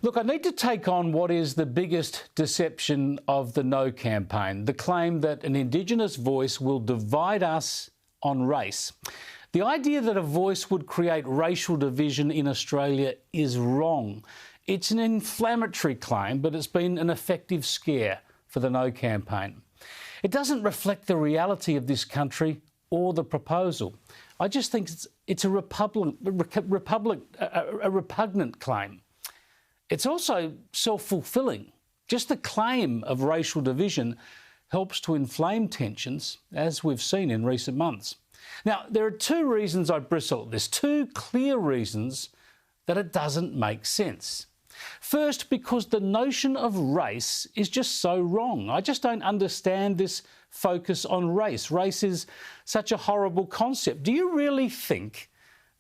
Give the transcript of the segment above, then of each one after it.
Look, I need to take on what is the biggest deception of the No campaign, the claim that an Indigenous voice will divide us on race. The idea that a voice would create racial division in Australia is wrong. It's an inflammatory claim, but it's been an effective scare for the No campaign. It doesn't reflect the reality of this country or the proposal. I just think it's a repugnant claim. It's also self-fulfilling. Just the claim of racial division helps to inflame tensions, as we've seen in recent months. Now, there are two reasons I bristle at this, two clear reasons that it doesn't make sense. First, because the notion of race is just so wrong. I just don't understand this focus on race. Race is such a horrible concept. Do you really think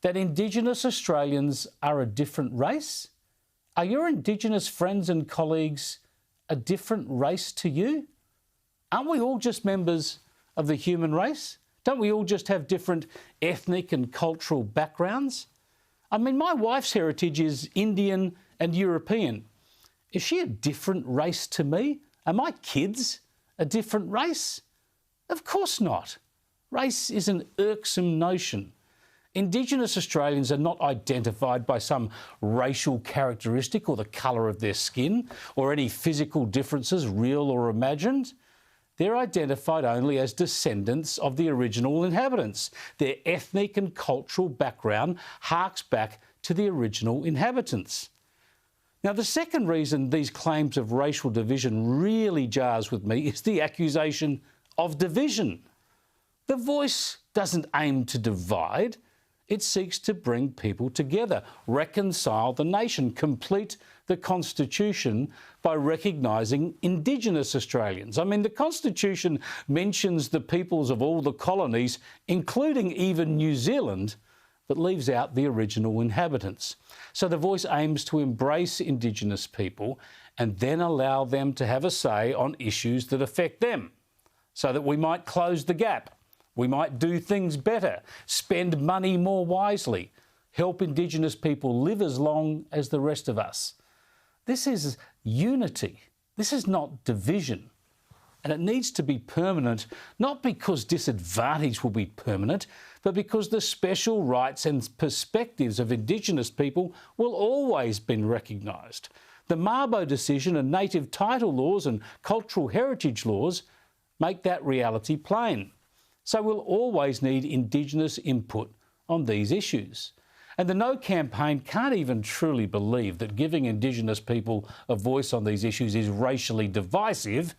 that Indigenous Australians are a different race? Are your Indigenous friends and colleagues a different race to you? Aren't we all just members of the human race? Don't we all just have different ethnic and cultural backgrounds? I mean, my wife's heritage is Indian and European. Is she a different race to me? Are my kids a different race? Of course not. Race is an irksome notion. Indigenous Australians are not identified by some racial characteristic or the colour of their skin or any physical differences, real or imagined. They're identified only as descendants of the original inhabitants. Their ethnic and cultural background harks back to the original inhabitants. Now, the second reason these claims of racial division really jars with me is the accusation of division. The Voice doesn't aim to divide. It seeks to bring people together, reconcile the nation, complete the Constitution by recognising Indigenous Australians. I mean, the Constitution mentions the peoples of all the colonies, including even New Zealand, but leaves out the original inhabitants. So the Voice aims to embrace Indigenous people and then allow them to have a say on issues that affect them, so that we might close the gap. We might do things better, spend money more wisely, help Indigenous people live as long as the rest of us. This is unity. This is not division. And it needs to be permanent, not because disadvantage will be permanent, but because the special rights and perspectives of Indigenous people will always be recognised. The Mabo decision and native title laws and cultural heritage laws make that reality plain. So we'll always need Indigenous input on these issues. And the No campaign can't even truly believe that giving Indigenous people a voice on these issues is racially divisive,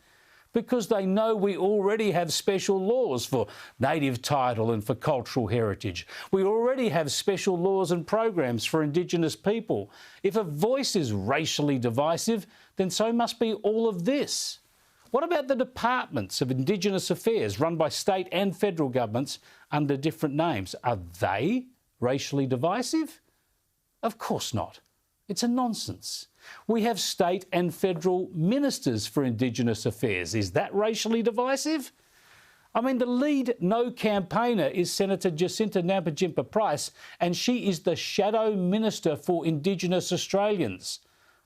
because they know we already have special laws for native title and for cultural heritage. We already have special laws and programs for Indigenous people. If a voice is racially divisive, then so must be all of this. What about the departments of Indigenous Affairs run by state and federal governments under different names? Are they racially divisive? Of course not. It's a nonsense. We have state and federal ministers for Indigenous Affairs. Is that racially divisive? I mean, the lead No campaigner is Senator Jacinta Nampijinpa-Price, and she is the shadow minister for Indigenous Australians.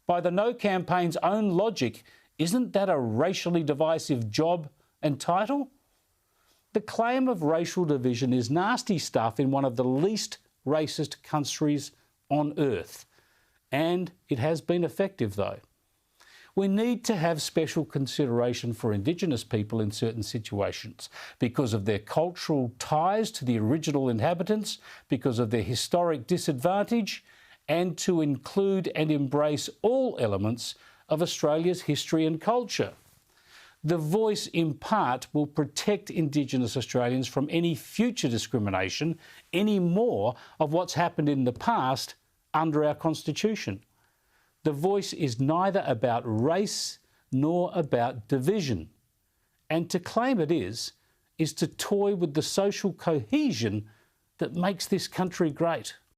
By the No campaign's own logic, isn't that a racially divisive job and title? The claim of racial division is nasty stuff in one of the least racist countries on earth. And it has been effective, though. We need to have special consideration for Indigenous people in certain situations because of their cultural ties to the original inhabitants, because of their historic disadvantage, and to include and embrace all elements of Australia's history and culture. The Voice, in part, will protect Indigenous Australians from any future discrimination, any more of what's happened in the past under our Constitution. The Voice is neither about race nor about division. And to claim it is to toy with the social cohesion that makes this country great.